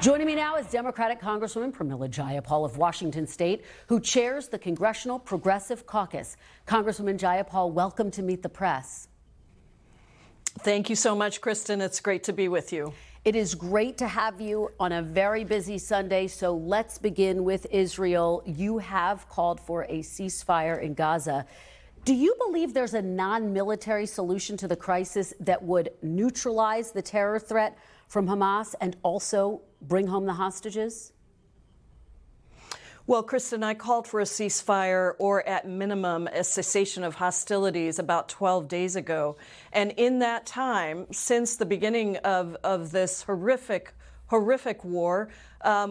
Joining me now is Democratic Congresswoman Pramila Jayapal of Washington State, who chairs the Congressional Progressive Caucus. Congresswoman Jayapal, welcome to Meet the Press. Thank you so much, Kristen. It's great to be with you. It is great to have you on a very busy Sunday, so let's begin with Israel. You have called for a ceasefire in Gaza. Do you believe there's a non-military solution to the crisis that would neutralize the terror threat from Hamas and also bring home the hostages? Well, Kristen, I called for a ceasefire or at minimum a cessation of hostilities about 12 days ago. And in that time, since the beginning of this horrific war,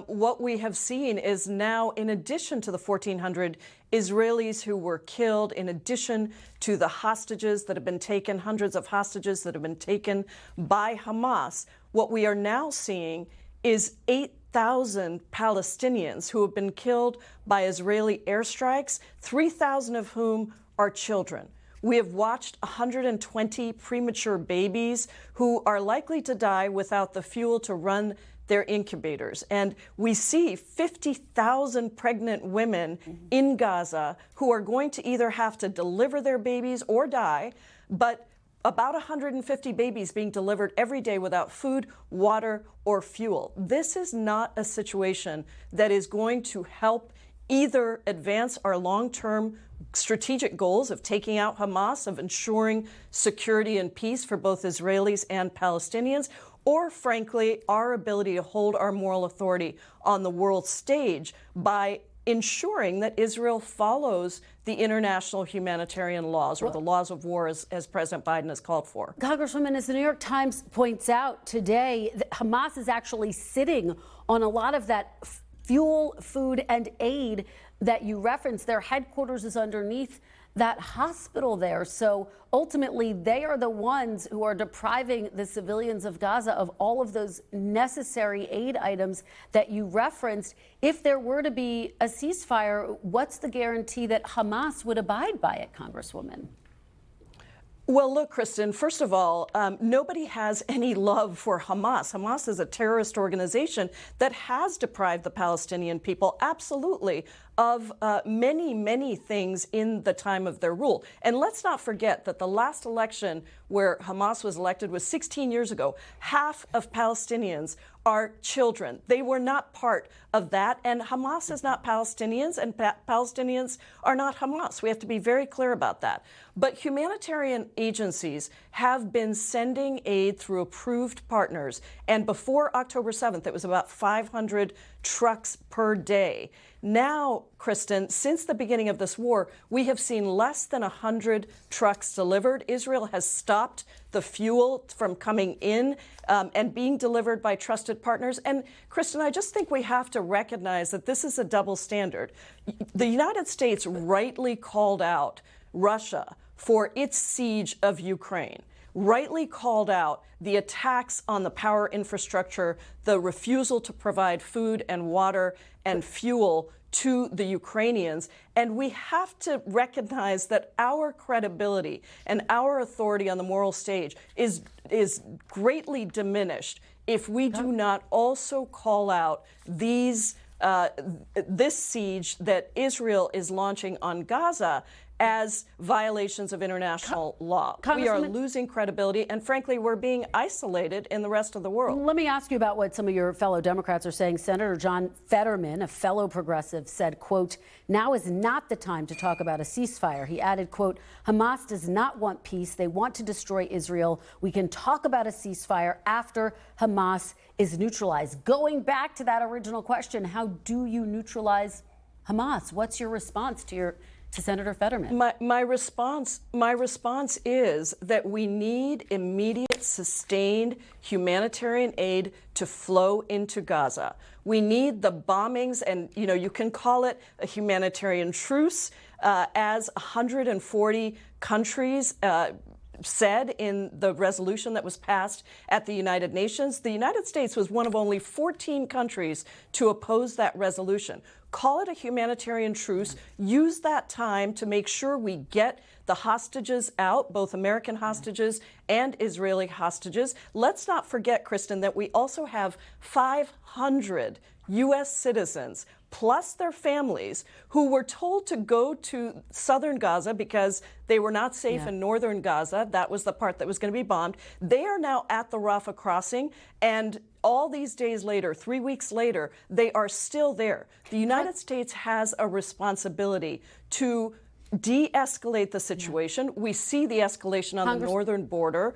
what we have seen is now, in addition to the 1,400 Israelis who were killed, in addition to the hostages that have been taken, hundreds of hostages that have been taken by Hamas, what we are now seeing is 8,000 Palestinians who have been killed by Israeli airstrikes, 3,000 of whom are children. We have watched 120 premature babies who are likely to die without the fuel to run their incubators. And we see 50,000 pregnant women in Gaza who are going to either have to deliver their babies or die, but about 150 babies being delivered every day without food, water, or fuel. This is not a situation that is going to help either advance our long-term strategic goals of taking out Hamas, of ensuring security and peace for both Israelis and Palestinians, or frankly, our ability to hold our moral authority on the world stage by ensuring that Israel follows the international humanitarian laws, or the laws of war, as President Biden has called for. Congresswoman, as the New York Times points out today, Hamas is actually sitting on a lot of that fuel, food, and aid that you referenced. Their headquarters is underneath that hospital there. So ultimately, they are the ones who are depriving the civilians of Gaza of all of those necessary aid items that you referenced. If there were to be a ceasefire, what's the guarantee that Hamas would abide by it, Congresswoman? Well, look, Kristen, first of all, nobody has any love for Hamas. Hamas is a terrorist organization that has deprived the Palestinian people, absolutely, of many, many things in the time of their rule. And let's not forget that the last election where Hamas was elected was 16 years ago. Half of Palestinians are children. They were not part of that. And Hamas is not Palestinians, and Palestinians are not Hamas. We have to be very clear about that. But humanitarian agencies have been sending aid through approved partners. And before October 7th, it was about 500 trucks per day. Now, Kristen, since the beginning of this war, we have seen less than 100 trucks delivered. Israel has stopped the fuel from coming in and being delivered by trusted partners. And Kristen, I just think we have to recognize that this is a double standard. The United States rightly called out Russia for its siege of Ukraine, rightly called out the attacks on the power infrastructure, the refusal to provide food and water and fuel to the Ukrainians. And we have to recognize that our credibility and our authority on the moral stage is greatly diminished if we do not also call out this siege that Israel is launching on Gaza as violations of international law. We are losing credibility, and frankly, we're being isolated in the rest of the world. Let me ask you about what some of your fellow Democrats are saying. Senator John Fetterman, a fellow progressive, said, quote, "Now is not the time to talk about a ceasefire." He added, quote, "Hamas does not want peace. They want to destroy Israel. We can talk about a ceasefire after Hamas is neutralized." Going back to that original question, how do you neutralize Hamas? What's your response to Senator Fetterman? My response is that we need immediate, sustained humanitarian aid to flow into Gaza. We need the bombings, and you can call it a humanitarian truce, as 140 countries said in the resolution that was passed at the United Nations. The United States was one of only 14 countries to oppose that resolution. call it a humanitarian truce, use that time to make sure we get the hostages out, both American hostages and Israeli hostages. Let's not forget, Kristen, that we also have 500 U.S. citizens plus their families who were told to go to southern Gaza because they were not safe in northern Gaza. That was the part that was going to be bombed. They are now at the Rafah crossing, and all these days later, 3 weeks later, they are still there. The United States has a responsibility to de-escalate the situation. We see the escalation on the northern border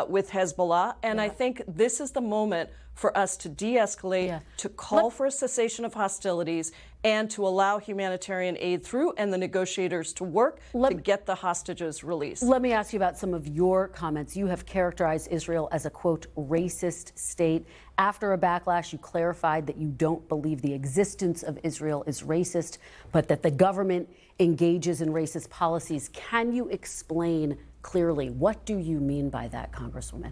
with Hezbollah, and I think this is the moment for us to de-escalate, to call for a cessation of hostilities, and to allow humanitarian aid through and the negotiators to work to get the hostages released. Let me ask you about some of your comments. You have characterized Israel as a, quote, racist state. After a backlash, you clarified that you don't believe the existence of Israel is racist, but that the government engages in racist policies. Can you explain clearly, what do you mean by that, Congresswoman?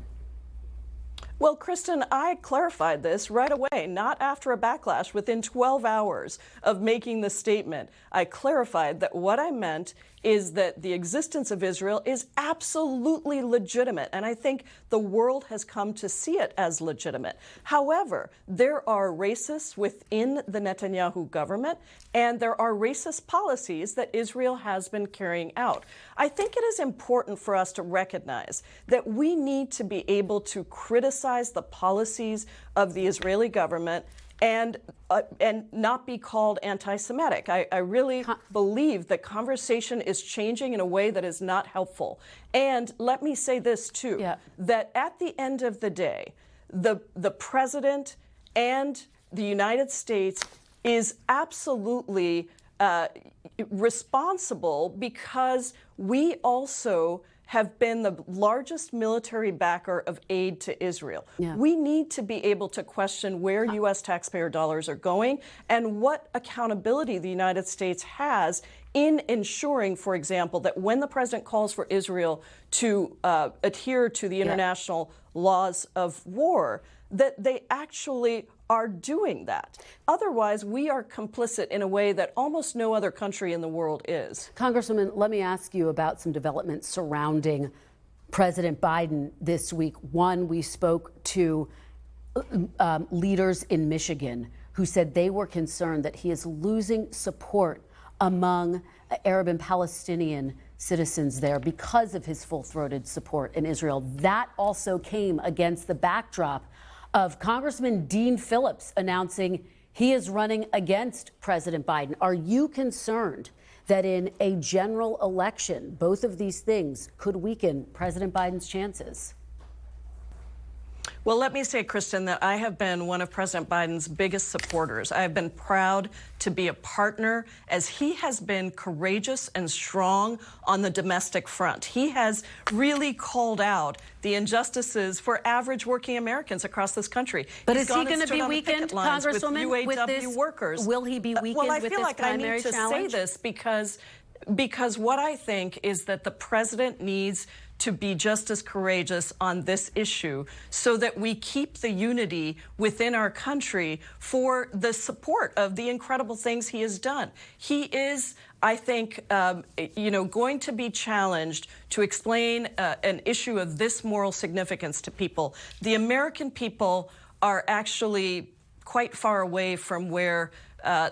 Well, Kristen, I clarified this right away, not after a backlash. Within 12 hours of making the statement, I clarified that what I meant is that the existence of Israel is absolutely legitimate, and I think the world has come to see it as legitimate. However, there are racists within the Netanyahu government, and there are racist policies that Israel has been carrying out. I think it is important for us to recognize that we need to be able to criticize the policies of the Israeli government and not be called anti-Semitic. I really believe that conversation is changing in a way that is not helpful. And let me say this too, that at the end of the day, the president and the United States is absolutely responsible because we also have been the largest military backer of aid to Israel. We need to be able to question where U.S. taxpayer dollars are going and what accountability the United States has in ensuring, for example, that when the president calls for Israel to adhere to the international laws of war, that they actually are doing that. Otherwise, we are complicit in a way that almost no other country in the world is. Congresswoman, let me ask you about some developments surrounding President Biden this week. One, we spoke to leaders in Michigan who said they were concerned that he is losing support among Arab and Palestinian citizens there because of his full-throated support in Israel. That also came against the backdrop of Congressman Dean Phillips announcing he is running against President Biden. Are you concerned that in a general election, both of these things could weaken President Biden's chances? Well, let me say, Kristen, that I have been one of President Biden's biggest supporters. I have been proud to be a partner as he has been courageous and strong on the domestic front. He has really called out the injustices for average working Americans across this country. But is he going to be weakened, Congresswoman, with this? Workers. Will he be weakened with this primary challenge? Well, I feel like I need to say this because what I think is that the president needs to be just as courageous on this issue so that we keep the unity within our country for the support of the incredible things he has done. He is, I think, going to be challenged to explain an issue of this moral significance to people. The American people are actually quite far away from where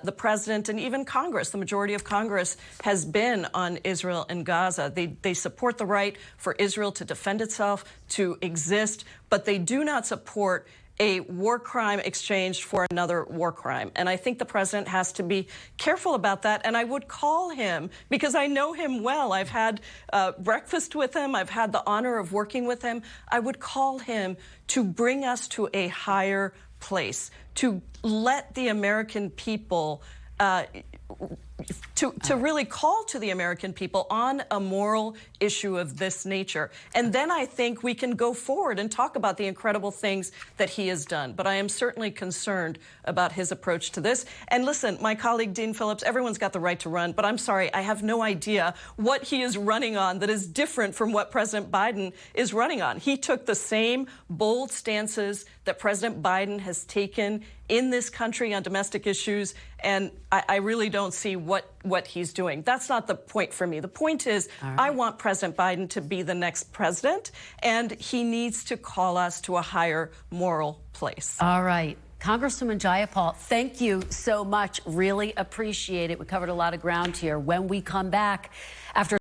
the president and even Congress, the majority of Congress, has been on Israel and Gaza. They support the right for Israel to defend itself, to exist, but they do not support a war crime exchanged for another war crime. And I think the president has to be careful about that. And I would call him, because I know him well, I've had breakfast with him, I've had the honor of working with him, I would call him to bring us to a higher place, to let the American people to really call to the American people on a moral issue of this nature. And then I think we can go forward and talk about the incredible things that he has done. But I am certainly concerned about his approach to this. And listen, my colleague Dean Phillips, everyone's got the right to run, but I'm sorry, I have no idea what he is running on that is different from what President Biden is running on. He took the same bold stances that President Biden has taken in this country on domestic issues, and I really don't see what he's doing. That's not the point for me. The point is, I want President Biden to be the next president, and he needs to call us to a higher moral place. All right. Congresswoman Jayapal, thank you so much. Really appreciate it. We covered a lot of ground here. When we come back after